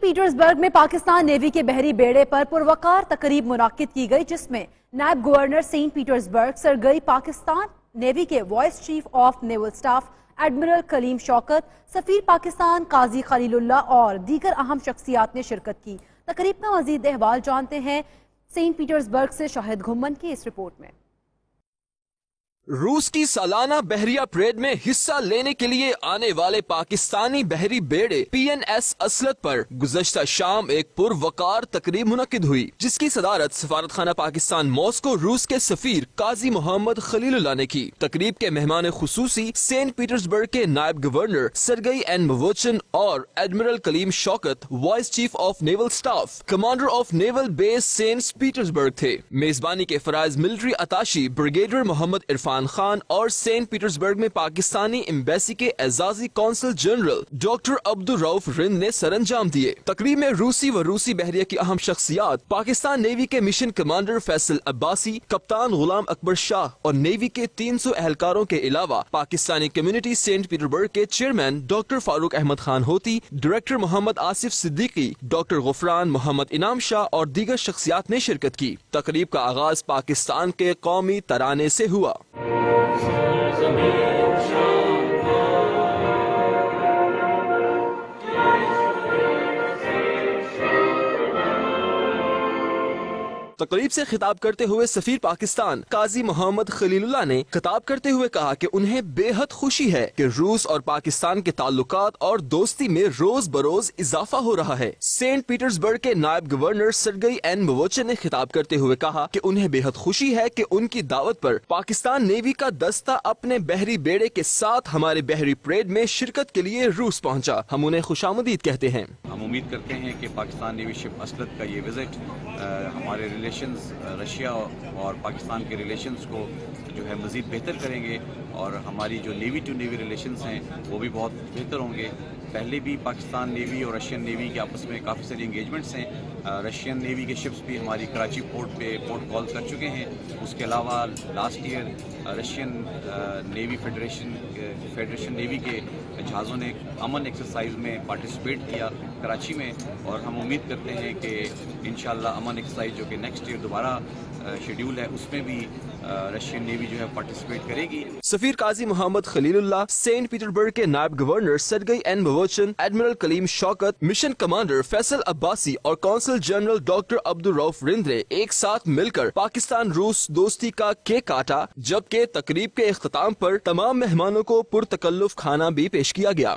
Saint Petersburg میں Pakistan navy کے بحری بیڑے پر پروقار تقریب منعقد کی گئی، جس میں نائب governor Saint Petersburg Sergei Pakistan navy کے vice chief of naval staff admiral Kaleem Shaukat, سفیر پاکستان قاضی خلیل اللہ اور دیگر اہم شخصیات نے شرکت کی۔ تقریب میں مزید احوال جانتے ہیں سینٹ پیٹرزبرگ سے شاہد گھمن کی اس رپورٹ میں۔ روس کی سالانہ بحریہ پریڈ میں حصہ لینے کے لیے آنے والے پاکستانی بحری بیڑے پی این ایس اسلط پر گزشتہ شام ایک پروقار تقریب منعقد ہوئی، جس کی صدارت سفارت خانہ پاکستان ماسکو روس کے سفیر قاضی محمد خلیل اللہ نے کی۔ تقریب کے مہمان خصوصی سینٹ پیٹرزبرگ کے نائب گورنر سرگئی این مووچن اور admiral Kaleem Shaukat, vice chief of naval staff commander of naval base Saint Petersburg تھے۔ میزبانی کے فرائض military attache brigadier Muhammad Irfan Khan اور سینٹ پیٹرزبرگ میں پاکستانی ایمبیسی کے اعزازی consul general doctor Abdul Rauf Rind نے سر انجام دیے۔ تقریب میں روسی بحریہ کی اہم شخصیات، پاکستان نیوی کے مشن کمانڈر فیصل عباسی، کپتان غلام اکبر شاہ اور نیوی کے 300 اہلکاروں کے علاوہ پاکستانی کمیونٹی سینٹ پیٹرزبرگ کے چیئرمین ڈاکٹر فاروق احمد خان ہوتی، ڈائریکٹر محمد آصف صدیقی، ڈاکٹر غفران محمد انعام شاہ اور دیگر شخصیات نے شرکت کی۔ تقریب کا آغاز پاکستان کے قومی ترانے سے ہوا۔ تقریب سے خطاب کرتے ہوئے سفیر پاکستان قاضی محمد خلیل اللہ نے خطاب کرتے ہوئے کہا کہ انہیں بے حد خوشی ہے کہ روس اور پاکستان کے تعلقات اور دوستی میں روز بروز اضافہ ہو رہا ہے۔ سینٹ پیٹرزبرگ کے نائب گورنر سرگئی این مووچن نے خطاب کرتے ہوئے کہا کہ انہیں بے حد خوشی ہے کہ ان کی دعوت پر پاکستان نیوی کا دستہ اپنے بحری بیڑے کے ساتھ ہمارے بحری پریڈ میں شرکت کے لیے روس پہنچا۔ ہم انہیں خوش آمدید کہتے ہیں۔ ہم امید کرتے ہیں کہ پاکستان نیوی شپ اسلط کا یہ وزٹ ہمارے ریلیشنز رشیا اور پاکستان کے ریلیشنز کو جو ہے مزید بہتر کریں گے، اور ہماری جو نیوی ٹو نیوی ریلیشنز ہیں وہ بھی بہت بہتر ہوں گے۔ پہلے بھی پاکستان نیوی اور رشین نیوی کے آپس میں کافی ساری انگیجمنٹس ہیں۔ رشین نیوی کے شپس بھی ہماری کراچی پورٹ پہ پورٹ کال کر چکے ہیں۔ اس کے علاوہ last year Russian navy federation navy کے جہازوں نے امن ایکسرسائز میں پارٹیسپیٹ کیا کراچی میں، اور ہم امید کرتے ہیں کہ انشاءاللہ امن ایکسرسائز جو کہ نیکسٹ ایئر دوبارہ شیڈیول ہے، اس میں بھی رشین نیوی جو ہے پارٹیسپیٹ کرے گی۔ سفیر قاضی محمد خلیل اللہ، سینٹ پیٹرزبرگ کے نائب governor Sergei N مووچن، admiral Kaleem شوکت، مشن کمانڈر فیصل عباسی اور council general doctor Abdul Rauf Rind نے ایک ساتھ مل کر پاکستان روس دوستی کا کیک کاٹا، جبکہ تقریب کے اختتام پر تمام مہمانوں کو پرتکلف کھانا بھی پیش کیا گیا۔